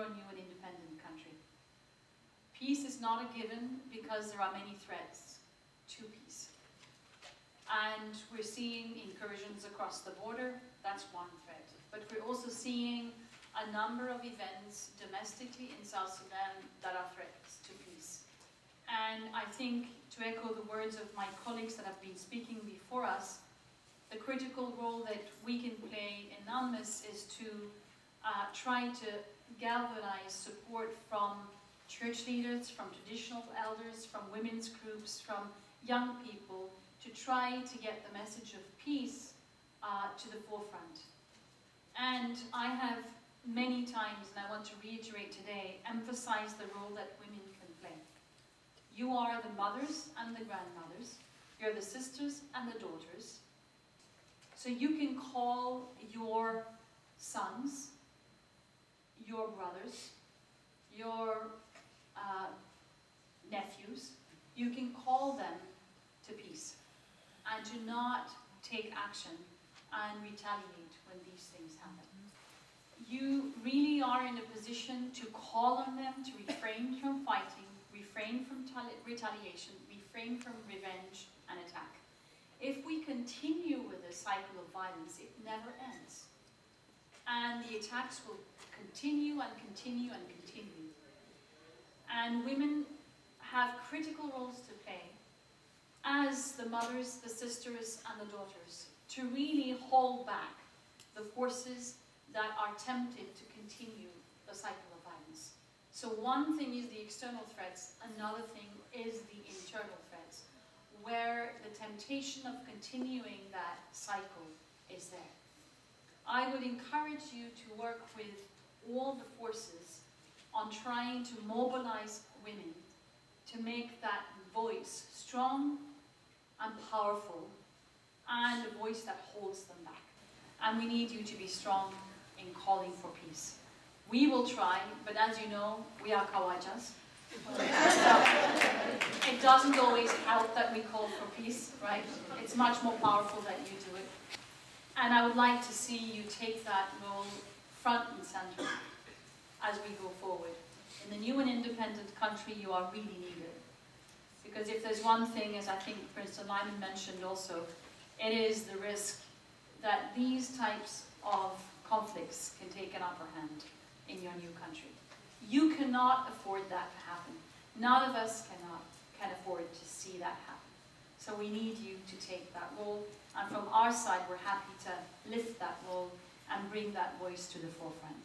your new and independent country. Peace is not a given because there are many threats to peace. And we're seeing incursions across the border, that's one threat. But we're also seeing a number of events domestically in South Sudan that are threats to peace. And I think, to echo the words of my colleagues that have been speaking before us, the critical role that we can play in UNMISS is to try to galvanize support from church leaders, from traditional elders, from women's groups, from young people, to try to get the message of peace to the forefront. And I have many times, and I want to reiterate today, emphasized the role that women can play. You are the mothers and the grandmothers, you're the sisters and the daughters, so you can call your sons, your brothers, your nephews, you can call them to peace and to not take action and retaliate when these things happen. You really are in a position to call on them to refrain from fighting, refrain from retaliation, refrain from revenge and attack. If we continue with a cycle of violence, it never ends. And the attacks will continue and continue and continue. And women have critical roles to play as the mothers, the sisters, and the daughters to really hold back the forces that are tempted to continue the cycle of violence. So one thing is the external threats, another thing is the internal threats, where the temptation of continuing that cycle is there. I would encourage you to work with all the forces on trying to mobilize women to make that voice strong and powerful, and a voice that holds them back. And we need you to be strong in calling for peace. We will try, but as you know, we are kawajas. It doesn't always help that we call for peace, right? It's much more powerful that you do it. And I would like to see you take that role front and center as we go forward. In the new and independent country, you are really needed. Because if there's one thing, as I think Prince Lyman mentioned also, it is the risk that these types of conflicts can take an upper hand in your new country. You cannot afford that to happen. None of us can afford to see that happen. So we need you to take that role. And from our side, we're happy to lift that role and bring that voice to the forefront.